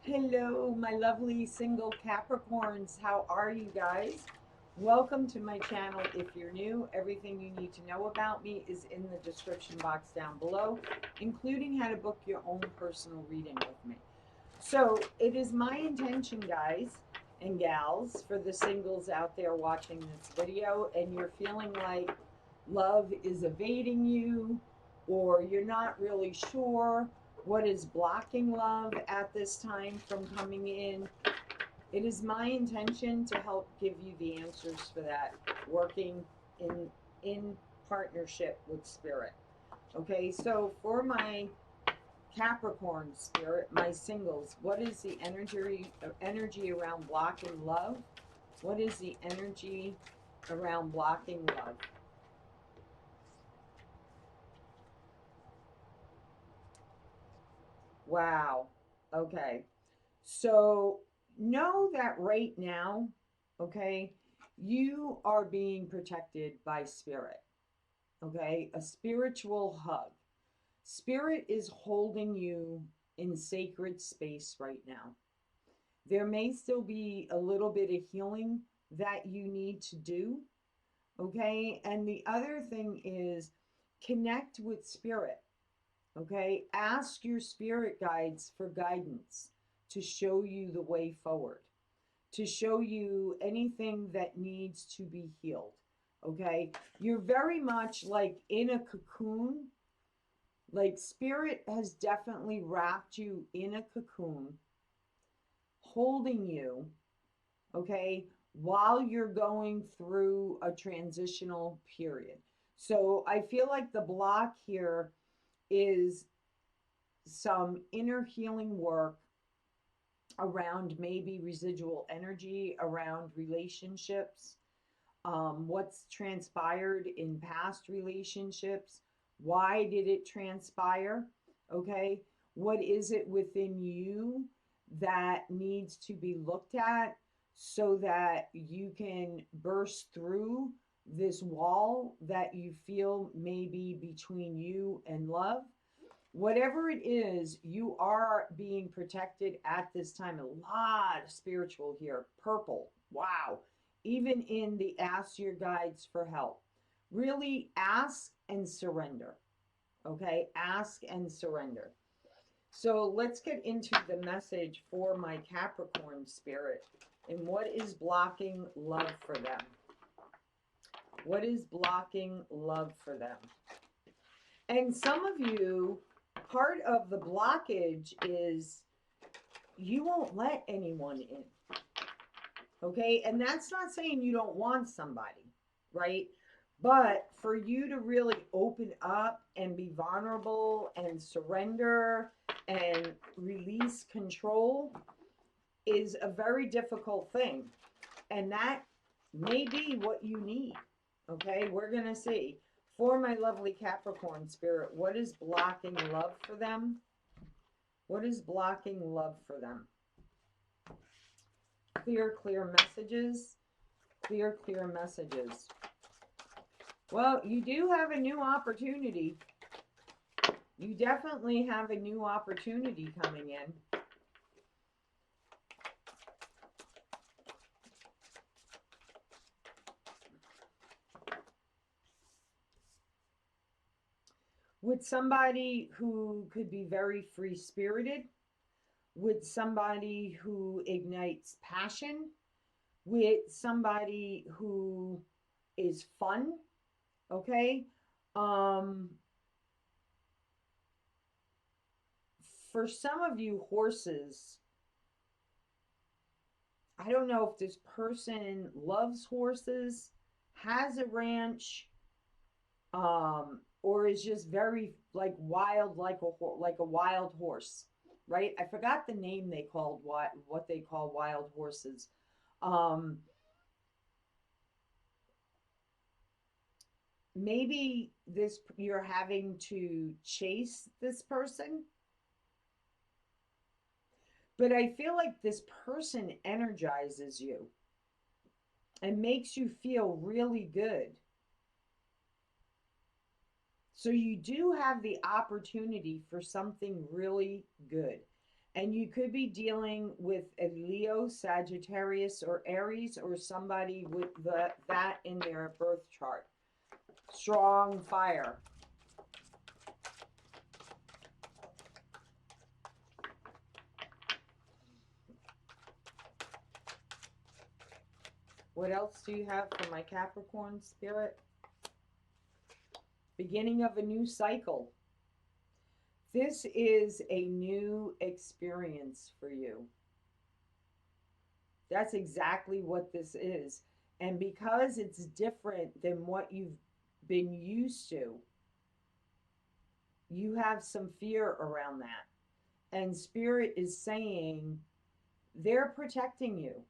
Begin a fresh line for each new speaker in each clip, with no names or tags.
Hello, my lovely single Capricorns. How are you guys? Welcome to my channel. If you're new, everything you need to know about me is in the description box down below, including how to book your own personal reading with me. So, it is my intention, guys and gals, for the singles out there watching this video, and you're feeling like love is evading you, or you're not really sure what is blocking love at this time from coming in. It is my intention to help give you the answers for that, working in partnership with spirit. Okay, so for my Capricorn spirit, my singles, what is the energy around blocking love? What is the energy around blocking love? Wow. Okay. So know that right now, okay, you are being protected by spirit, okay? A spiritual hug. Spirit is holding you in sacred space right now. There may still be a little bit of healing that you need to do, okay? And the other thing is connect with spirit. Okay, ask your spirit guides for guidance to show you the way forward, to show you anything that needs to be healed. Okay, you're very much like in a cocoon, like spirit has definitely wrapped you in a cocoon, holding you, okay, while you're going through a transitional period. So I feel like the block here is some inner healing work around maybe residual energy around relationships, what's transpired in past relationships, why did it transpire, okay, what is it within you that needs to be looked at so that you can burst through this wall that you feel may be between you and love. Whatever it is, you are being protected at this time. A lot of spiritual here. Purple. Wow. Even in the ask your guides for help. Really ask and surrender. Okay? Ask and surrender. So let's get into the message for my Capricorn spirit and what is blocking love for them. What is blocking love for them? And some of you, part of the blockage is you won't let anyone in. Okay. And that's not saying you don't want somebody, right? But for you to really open up and be vulnerable and surrender and release control is a very difficult thing. And that may be what you need. Okay. We're going to see. For my lovely Capricorn spirit, what is blocking love for them? What is blocking love for them? Clear, clear messages. Clear, clear messages. Well, you do have a new opportunity. You definitely have a new opportunity coming in. With somebody who could be very free spirited, with somebody who ignites passion, with somebody who is fun, okay? Um, for some of you, horses, I don't know if this person loves horses, has a ranch, or is just very like wild, like a wild horse, right? I forgot the name they called what they call wild horses. Um, Maybe this you're having to chase this person, but I feel like this person energizes you and makes you feel really good. So you do have the opportunity for something really good. And you could be dealing with a Leo, Sagittarius, or Aries, or somebody with that in their birth chart. Strong fire. What else do you have for my Capricorn spirit? Beginning of a new cycle. This is a new experience for you. That's exactly what this is. And because it's different than what you've been used to, you have some fear around that. And Spirit is saying they're protecting you.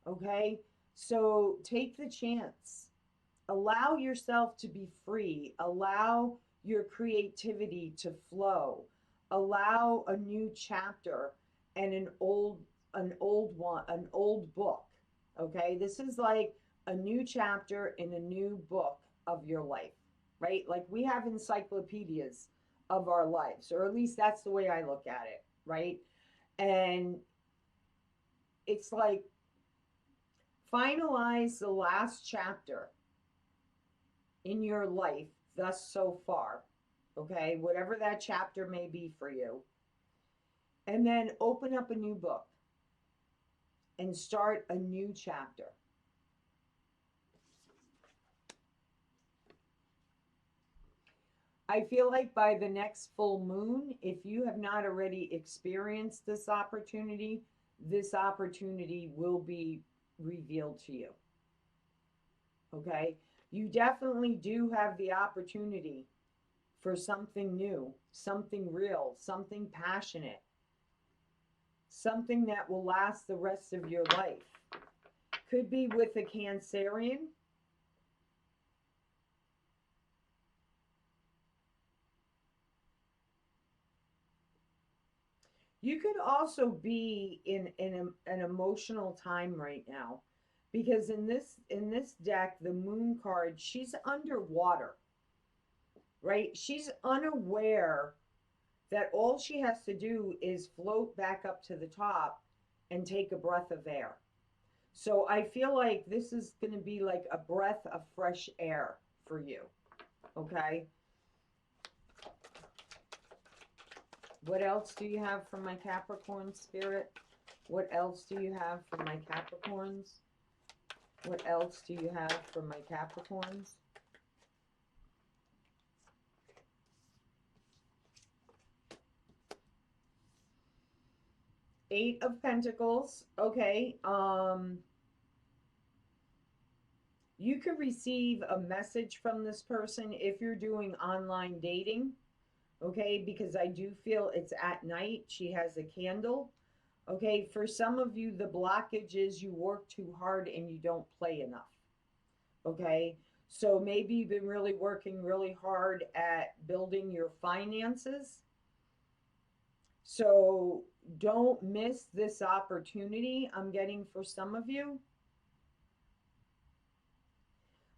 Okay? So take the chance. Allow yourself to be free. Allow your creativity to flow. Allow a new chapter and an old book. Okay? This is like a new chapter in a new book of your life, right? Like we have encyclopedias of our lives, or at least that's the way I look at it, right? And it's like finalize the last chapter in your life thus so far, okay? Whatever that chapter may be for you. And then open up a new book and start a new chapter. I feel like by the next full moon, if you have not already experienced this opportunity will be revealed to you. Okay? You definitely do have the opportunity for something new, something real, something passionate, something that will last the rest of your life. Could be with a Cancerian. You could also be in an emotional time right now, because in this deck, the moon card, she's underwater, right? She's unaware that all she has to do is float back up to the top and take a breath of air. So I feel like this is going to be like a breath of fresh air for you. Okay? What else do you have for my Capricorn spirit? What else do you have for my Capricorns? What else do you have for my Capricorns? Eight of Pentacles. Okay. You could receive a message from this person if you're doing online dating. Okay, because I do feel it's at night. She has a candle. Okay, for some of you, the blockage is you work too hard and you don't play enough. Okay, so maybe you've been really working really hard at building your finances. So don't miss this opportunity I'm getting for some of you.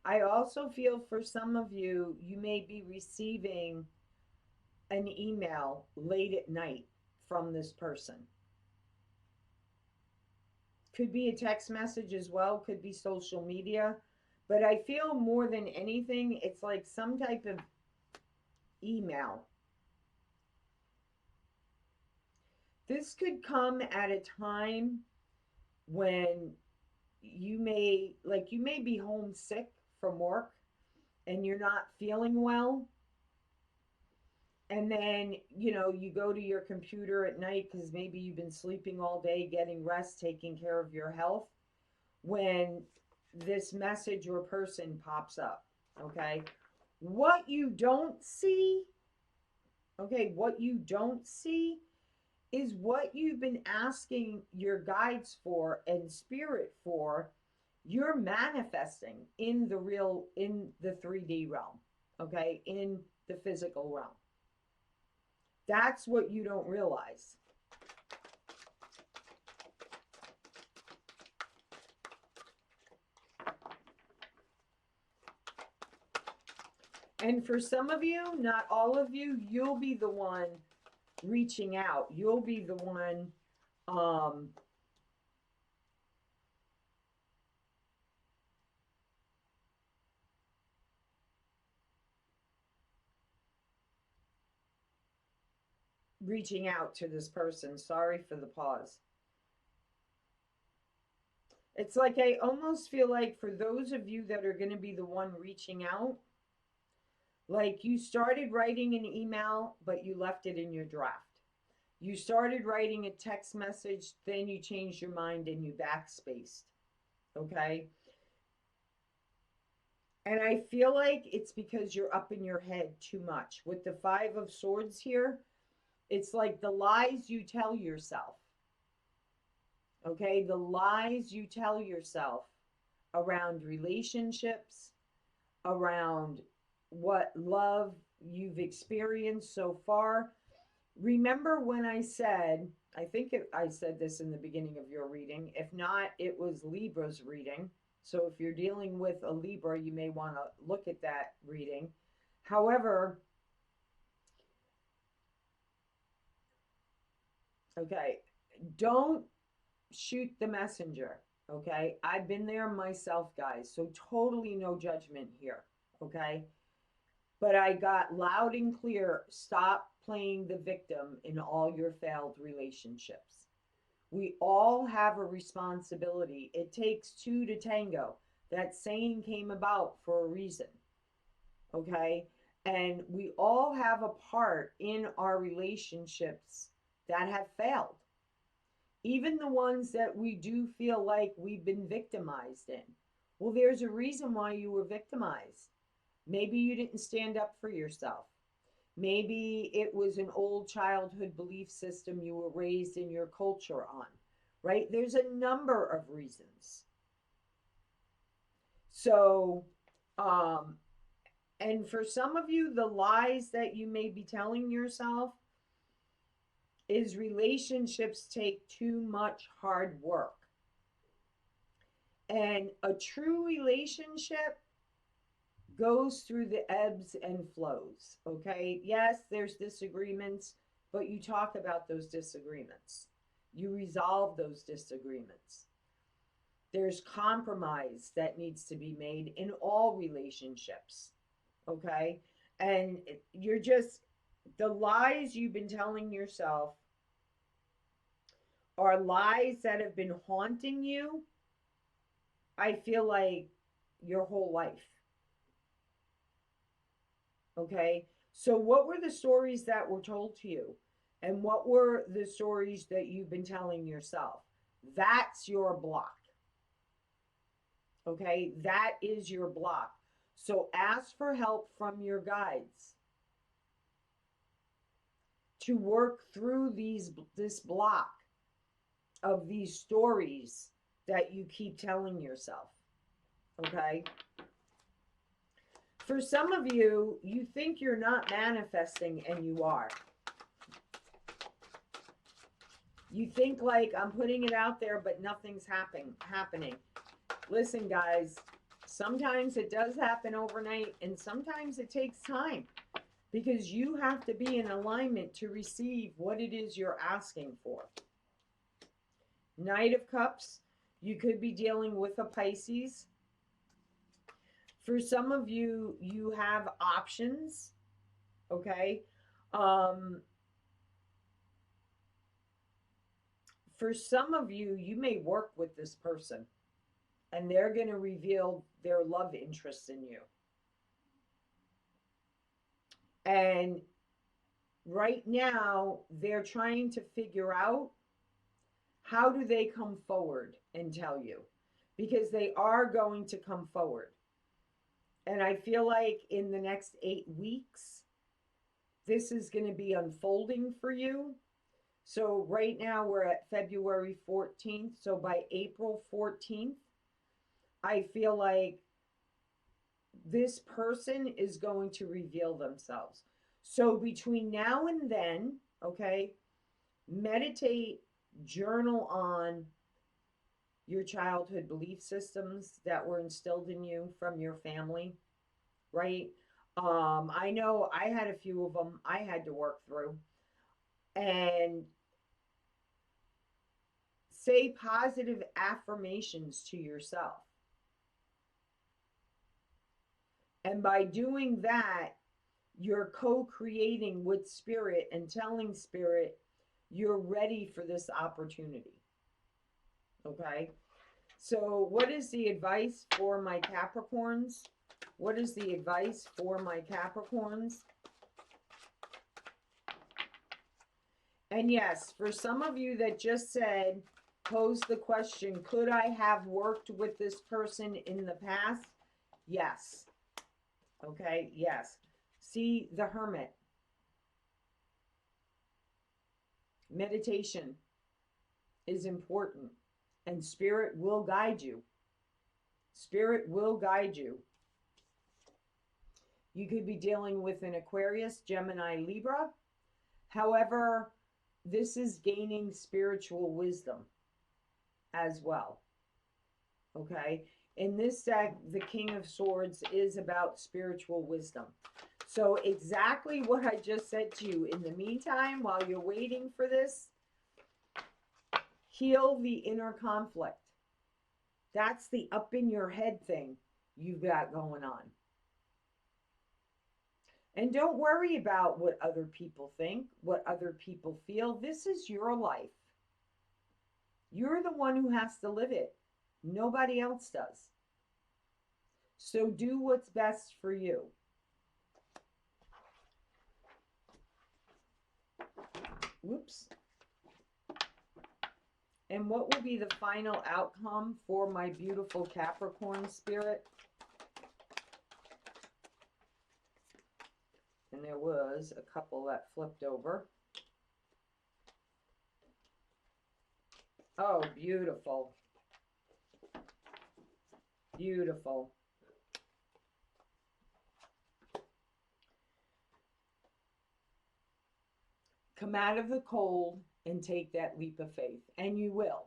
I also feel for some of you, you may be receiving an email late at night from this person. Could be a text message as well, could be social media. But I feel more than anything, it's like some type of email. This could come at a time when you may be homesick from work and you're not feeling well. And then, you go to your computer at night because maybe you've been sleeping all day, getting rest, taking care of your health, when this message or person pops up. Okay. What you don't see, is what you've been asking your guides for and spirit for, you're manifesting in the 3D realm, okay, in the physical realm. That's what you don't realize. And for some of you, not all of you, you'll be the one reaching out. You'll be the one reaching out to this person. Sorry for the pause. It's like I almost feel like for those of you that are going to be the one reaching out, like you started writing an email, but you left it in your draft. You started writing a text message, then you changed your mind and you backspaced. Okay. And I feel like it's because you're up in your head too much. With the Five of Swords here, it's like the lies you tell yourself. Okay. The lies you tell yourself around relationships, around what love you've experienced so far. Remember when I said, I said this in the beginning of your reading. If not, it was Libra's reading. So if you're dealing with a Libra, you may want to look at that reading. However, okay, don't shoot the messenger. Okay, I've been there myself, guys. So totally no judgment here. Okay, but I got loud and clear, stop playing the victim in all your failed relationships. We all have a responsibility. It takes two to tango. That saying came about for a reason. Okay. And we all have a part in our relationships that have failed. Even the ones that we do feel like we've been victimized in. Well, there's a reason why you were victimized. Maybe you didn't stand up for yourself. Maybe it was an old childhood belief system you were raised in your culture on, right? There's a number of reasons. So, um, and for some of you, the lies that you may be telling yourself is relationships take too much hard work. And a true relationship goes through the ebbs and flows. Okay. Yes, there's disagreements, but you talk about those disagreements. You resolve those disagreements. There's compromise that needs to be made in all relationships. Okay. And you're just, the lies you've been telling yourself are lies that have been haunting you, I feel like, your whole life. Okay. So, what were the stories that were told to you? And what were the stories that you've been telling yourself? That's your block. Okay. That is your block. So, ask for help from your guides to work through this block of these stories that you keep telling yourself. Okay. For some of you, you think you're not manifesting and you are. You think like I'm putting it out there, but nothing's happening. Listen, guys, sometimes it does happen overnight and sometimes it takes time because you have to be in alignment to receive what it is you're asking for. Knight of Cups, you could be dealing with a Pisces. For some of you, you have options, okay? For some of you, you may work with this person and they're going to reveal their love interest in you. And right now, they're trying to figure out how do they come forward and tell you, because they are going to come forward. And I feel like in the next 8 weeks, this is going to be unfolding for you. So right now we're at February 14th. So by April 14th, I feel like this person is going to reveal themselves. So between now and then, okay, meditate, journal on your childhood belief systems that were instilled in you from your family, right? I know I had a few of them I had to work through. and say positive affirmations to yourself. And by doing that, you're co-creating with spirit and telling spirit you're ready for this opportunity. Okay? So, what is the advice for my Capricorns? What is the advice for my Capricorns? And yes, for some of you that just said, pose the question, could I have worked with this person in the past? Yes. Okay, yes. See, the Hermit. Meditation is important, and spirit will guide you. Spirit will guide you. You could be dealing with an Aquarius, Gemini, Libra. However, this is gaining spiritual wisdom as well. Okay? In this deck, the King of Swords is about spiritual wisdom. So exactly what I just said to you. In the meantime, while you're waiting for this, heal the inner conflict. That's the up in your head thing you've got going on. And don't worry about what other people think, what other people feel. This is your life. You're the one who has to live it. Nobody else does. So do what's best for you. Whoops. And what will be the final outcome for my beautiful Capricorn spirit? And there was a couple that flipped over. Oh, beautiful. Beautiful. Come out of the cold and take that leap of faith. And you will.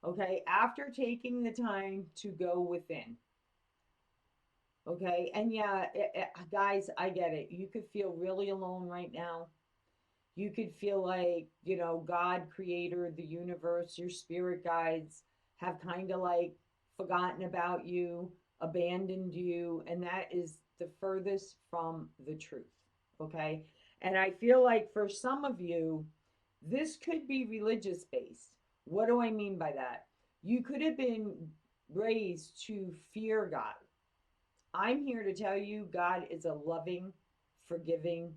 Okay? After taking the time to go within. Okay? And yeah, guys, I get it. You could feel really alone right now. You could feel like, you know, God, creator, the universe, your spirit guides have kind of like forgotten about you, abandoned you, and that is the furthest from the truth. Okay? And I feel like for some of you, this could be religious based. What do I mean by that? You could have been raised to fear God. I'm here to tell you God is a loving, forgiving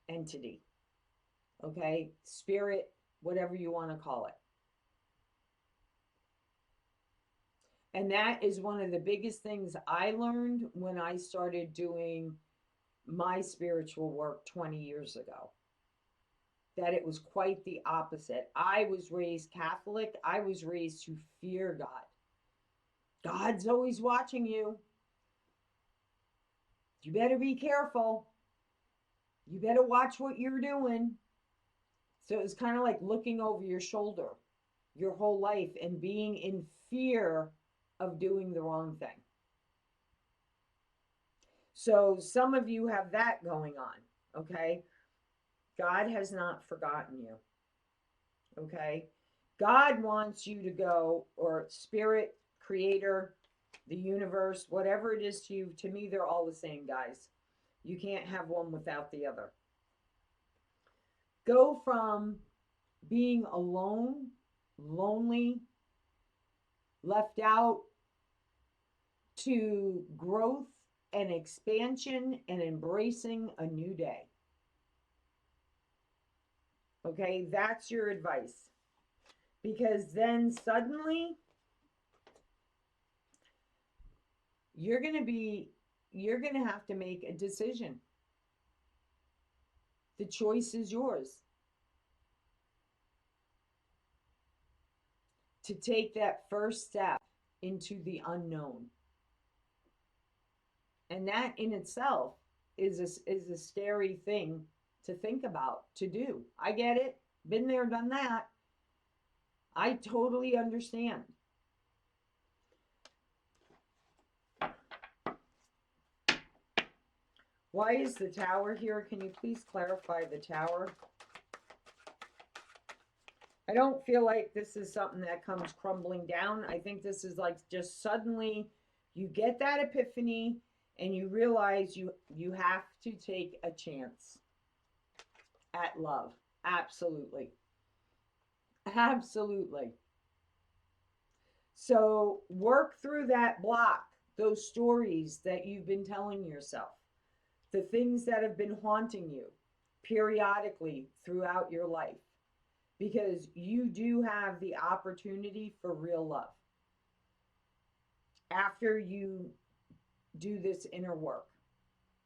entity. Okay? Spirit, whatever you want to call it. And that is one of the biggest things I learned when I started doing my spiritual work 20 years ago. That it was quite the opposite. I was raised Catholic. I was raised to fear God. God's always watching you. You better be careful. You better watch what you're doing. So it was kind of like looking over your shoulder your whole life and being in fear of doing the wrong thing. So some of you have that going on, okay? God has not forgotten you, okay? God wants you to go, or spirit, creator, the universe, whatever it is to me, they're all the same, guys. You can't have one without the other. Go from being alone, lonely, left out, to growth and expansion and embracing a new day. Okay, that's your advice. Because then suddenly you're going to have to make a decision. The choice is yours. To take that first step into the unknown. And that in itself is a scary thing to think about, to do. I get it. Been there, done that. I totally understand. Why is the Tower here? Can you please clarify the Tower? I don't feel like this is something that comes crumbling down. I think this is like just suddenly you get that epiphany and you realize you have to take a chance at love. Absolutely. Absolutely. So work through that block, those stories that you've been telling yourself, the things that have been haunting you periodically throughout your life, because you do have the opportunity for real love after you do this inner work.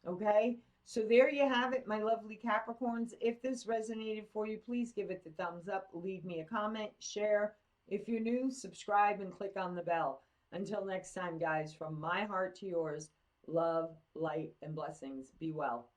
Okay? So there you have it, my lovely Capricorns. If this resonated for you, please give it the thumbs up, leave me a comment, share. If you're new, subscribe and click on the bell. Until next time, guys, from my heart to yours, love, light, and blessings. Be well.